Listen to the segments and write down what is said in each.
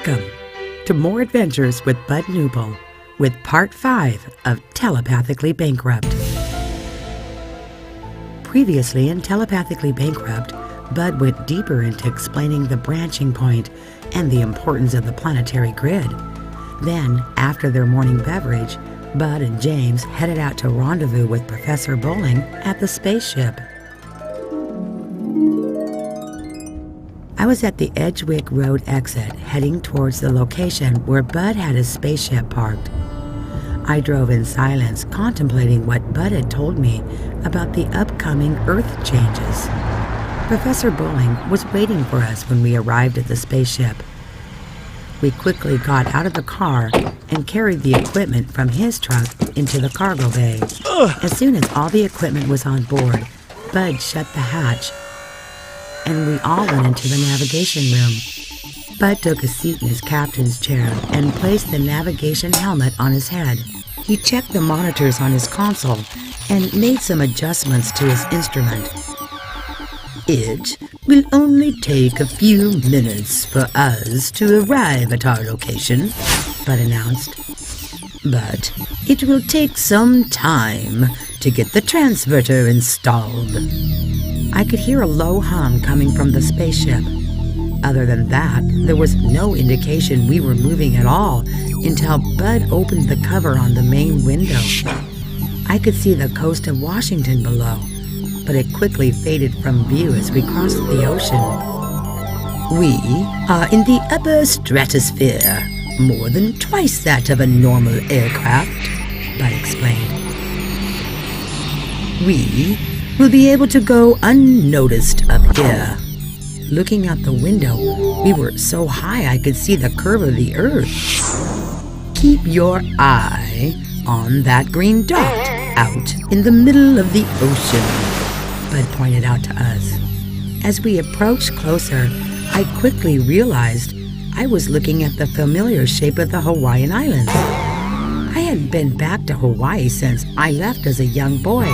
Welcome to More Adventures with Bud Nupel with Part 5 of Telepathically Bankrupt. Previously in Telepathically Bankrupt, Bud went deeper into explaining the branching point and the importance of the planetary grid. Then, after their morning beverage, Bud and James headed out to rendezvous with Professor Bowling at the spaceship. I was at the Edgewick Road exit, heading towards the location where Bud had his spaceship parked. I drove in silence, contemplating what Bud had told me about the upcoming Earth changes. Professor Bowling was waiting for us when we arrived at the spaceship. We quickly got out of the car and carried the equipment from his truck into the cargo bay. As soon as all the equipment was on board, Bud shut the hatch and we all went into the navigation room. Bud took a seat in his captain's chair and placed the navigation helmet on his head. He checked the monitors on his console and made some adjustments to his instrument. It will only take a few minutes for us to arrive at our location, Bud announced. But it will take some time to get the transverter installed. I could hear a low hum coming from the spaceship. Other than that, there was no indication we were moving at all until Bud opened the cover on the main window. I could see the coast of Washington below, but it quickly faded from view as we crossed the ocean. We are in the upper stratosphere, more than twice that of a normal aircraft, Bud explained. We will be able to go unnoticed up here. Looking out the window, we were so high I could see the curve of the Earth. Keep your eye on that green dot out in the middle of the ocean, Bud pointed out to us. As we approached closer, I quickly realized I was looking at the familiar shape of the Hawaiian Islands. I hadn't been back to Hawaii since I left as a young boy.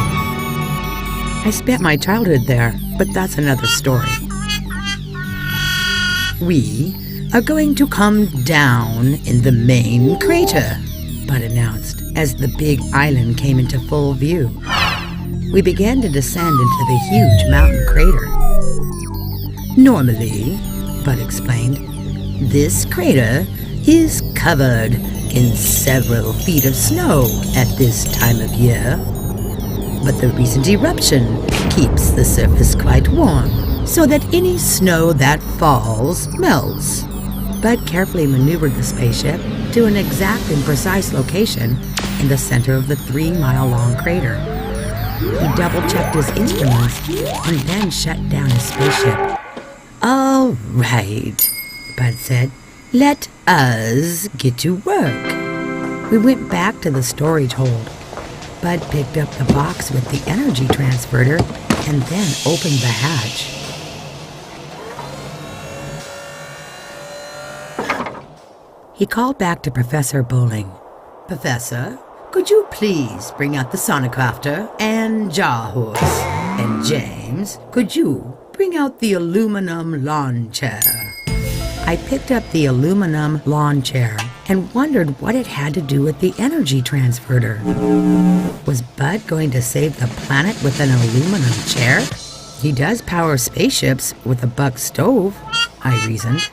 I spent my childhood there, but that's another story. We are going to come down in the main crater, Bud announced as the big island came into full view. We began to descend into the huge mountain crater. Normally, Bud explained, this crater is covered in several feet of snow at this time of year. But the recent eruption keeps the surface quite warm, so that any snow that falls melts. Bud carefully maneuvered the spaceship to an exact and precise location in the center of the 3-mile-long crater. He double-checked his instruments and then shut down his spaceship. All right, Bud said. Let us get to work. We went back to the storage hold. Bud picked up the box with the energy transverter and then opened the hatch. He called back to Professor Bowling. Professor, could you please bring out the sonicrafter and jar horse? And James, could you bring out the aluminum lawn chair? I picked up the aluminum lawn chair and wondered what it had to do with the energy transverter. Was Bud going to save the planet with an aluminum chair? He does power spaceships with a buck stove, I reasoned.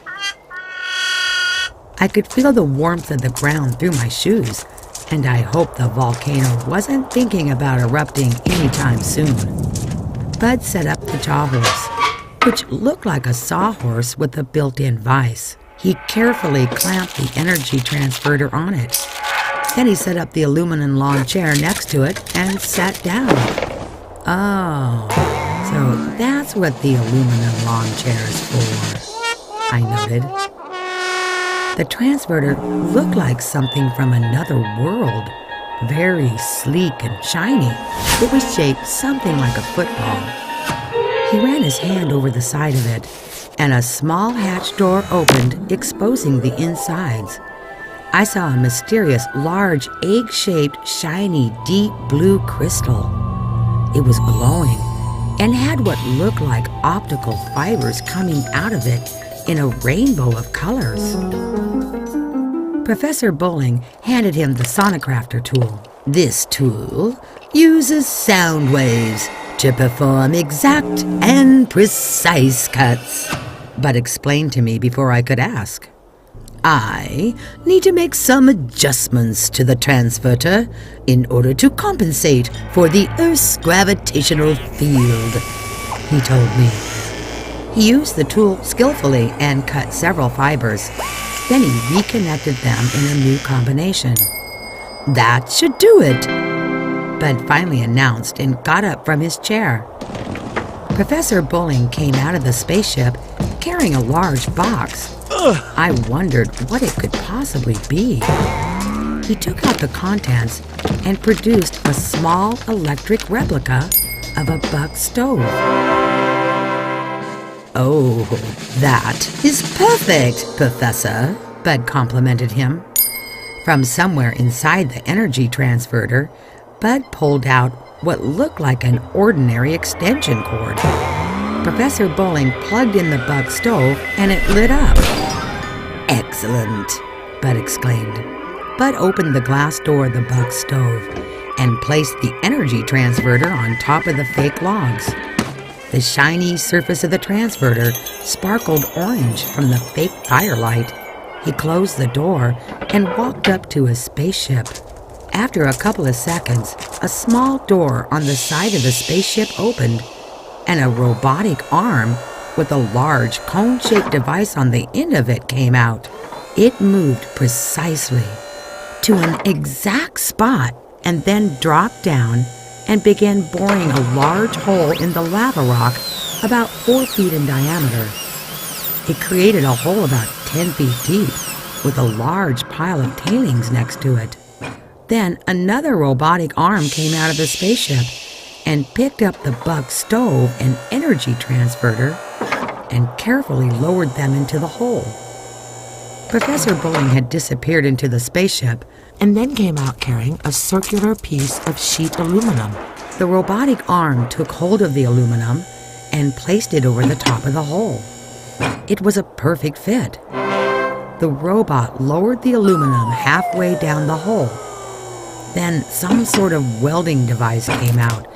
I could feel the warmth of the ground through my shoes, and I hoped the volcano wasn't thinking about erupting anytime soon. Bud set up the jaw horse, which looked like a sawhorse with a built-in vise. He carefully clamped the energy transverter on it. Then he set up the aluminum lawn chair next to it and sat down. Oh, so that's what the aluminum lawn chair is for, I noted. The transverter looked like something from another world, very sleek and shiny. It was shaped something like a football. He ran his hand over the side of it, and a small hatch door opened, exposing the insides. I saw a mysterious, large, egg-shaped, shiny, deep blue crystal. It was glowing and had what looked like optical fibers coming out of it in a rainbow of colors. Professor Bowling handed him the sonographer tool. This tool uses sound waves to perform exact and precise cuts, Bud explained to me before I could ask. I need to make some adjustments to the transverter in order to compensate for the Earth's gravitational field, he told me. He used the tool skillfully and cut several fibers. Then he reconnected them in a new combination. That should do it, Bud finally announced and got up from his chair. Professor Bowling came out of the spaceship carrying a large box. I wondered what it could possibly be. He took out the contents and produced a small electric replica of a buck stove. Oh, that is perfect, Professor, Bud complimented him. From somewhere inside the energy transverter, Bud pulled out what looked like an ordinary extension cord. Professor Bowling plugged in the buck stove and it lit up. Excellent, Bud exclaimed. Bud opened the glass door of the buck stove and placed the energy transverter on top of the fake logs. The shiny surface of the transverter sparkled orange from the fake firelight. He closed the door and walked up to his spaceship. After a couple of seconds, a small door on the side of the spaceship opened, and a robotic arm with a large cone-shaped device on the end of it came out. It moved precisely to an exact spot and then dropped down and began boring a large hole in the lava rock about 4 feet in diameter. It created a hole about 10 feet deep with a large pile of tailings next to it. Then another robotic arm came out of the spaceship and picked up the buck stove and energy transverter and carefully lowered them into the hole. Professor Bowling had disappeared into the spaceship and then came out carrying a circular piece of sheet aluminum. The robotic arm took hold of the aluminum and placed it over the top of the hole. It was a perfect fit. The robot lowered the aluminum halfway down the hole. Then some sort of welding device came out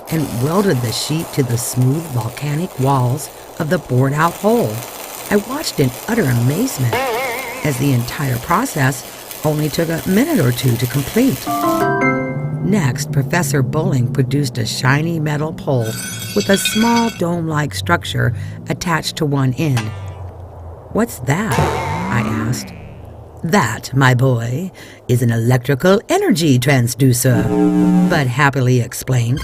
and welded the sheet to the smooth volcanic walls of the bored-out hole. I watched in utter amazement, as the entire process only took a minute or two to complete. Next, Professor Bowling produced a shiny metal pole with a small dome-like structure attached to one end. "What's that?" I asked. That, my boy, is an electrical energy transducer, Bud happily explained.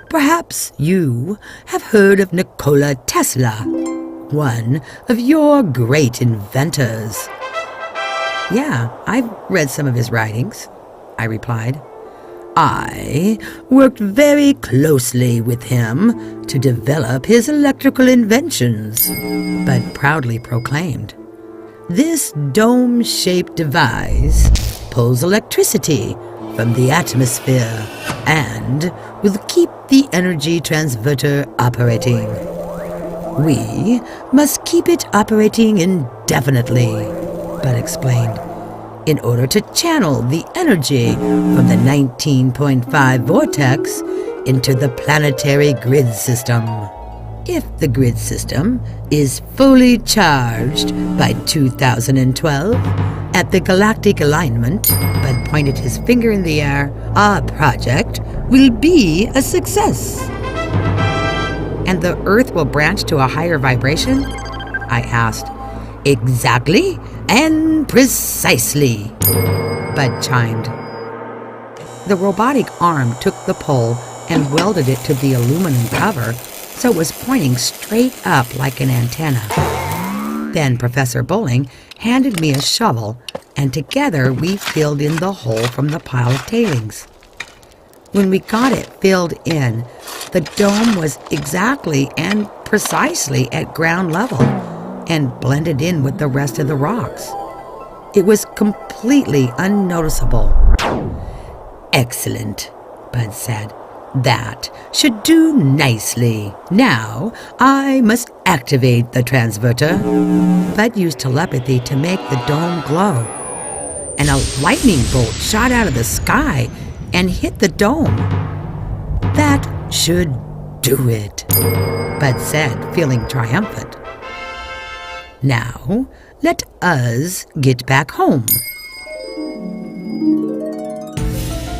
Perhaps you have heard of Nikola Tesla, one of your great inventors. "Yeah, I've read some of his writings," I replied. I worked very closely with him to develop his electrical inventions, Bud proudly proclaimed. This dome-shaped device pulls electricity from the atmosphere and will keep the energy transverter operating. We must keep it operating indefinitely, Bud explained, in order to channel the energy from the 19.5 vortex into the planetary grid system. If the grid system is fully charged by 2012 at the galactic alignment, Bud pointed his finger in the air, our project will be a success. "And the Earth will branch to a higher vibration?" I asked. "Exactly and precisely," Bud chimed. The robotic arm took the pole and welded it to the aluminum cover so it was pointing straight up like an antenna. Then Professor Bowling handed me a shovel, and together we filled in the hole from the pile of tailings. When we got it filled in, the dome was exactly and precisely at ground level and blended in with the rest of the rocks. It was completely unnoticeable. "Excellent," Bud said. That should do nicely. Now, I must activate the transverter. Bud used telepathy to make the dome glow, and a lightning bolt shot out of the sky and hit the dome. That should do it, Bud said, feeling triumphant. Now, let us get back home.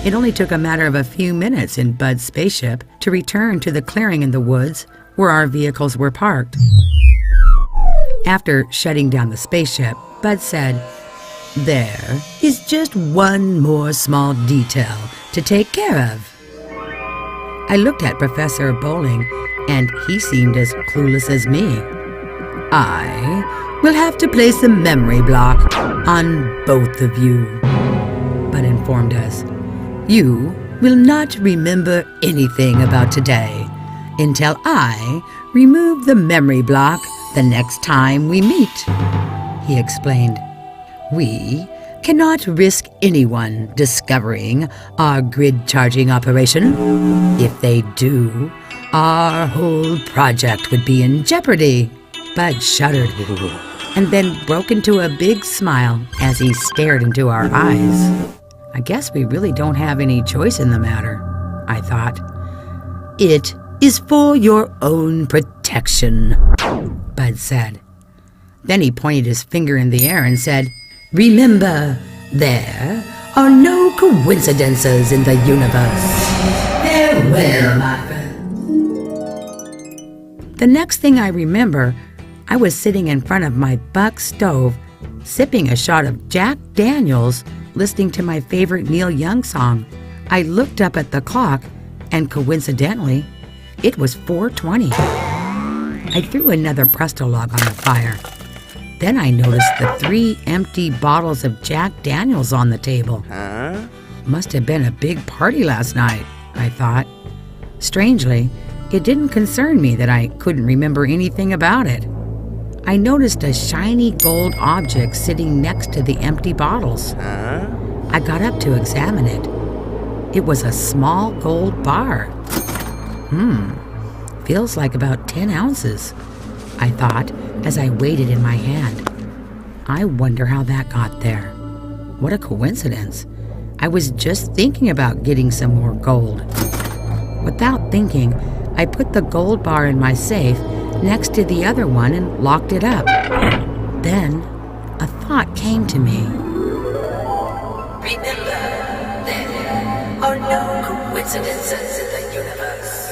It only took a matter of a few minutes in Bud's spaceship to return to the clearing in the woods where our vehicles were parked. After shutting down the spaceship, Bud said, "There is just one more small detail to take care of." I looked at Professor Bowling, and he seemed as clueless as me. "I will have to place a memory block on both of you," Bud informed us. "You will not remember anything about today until I remove the memory block the next time we meet," he explained. "We cannot risk anyone discovering our grid charging operation. If they do, our whole project would be in jeopardy." Bud shuddered and then broke into a big smile as he stared into our eyes. I guess we really don't have any choice in the matter, I thought. "It is for your own protection," Bud said. Then he pointed his finger in the air and said, "Remember, there are no coincidences in the universe. Farewell, my friend." The next thing I remember, I was sitting in front of my buck stove, sipping a shot of Jack Daniels, listening to my favorite Neil Young song. I looked up at the clock, and coincidentally, it was 4:20. I threw another Presto log on the fire. Then I noticed the 3 empty bottles of Jack Daniels on the table. Must have been a big party last night, I thought. Strangely, it didn't concern me that I couldn't remember anything about it. I noticed a shiny gold object sitting next to the empty bottles. I got up to examine it. It was a small gold bar. Feels like about 10 ounces, I thought as I weighed it in my hand. I wonder how that got there. What a coincidence. I was just thinking about getting some more gold. Without thinking, I put the gold bar in my safe next to the other one and locked it up. Then a thought came to me. "Remember, there are no coincidences in the universe.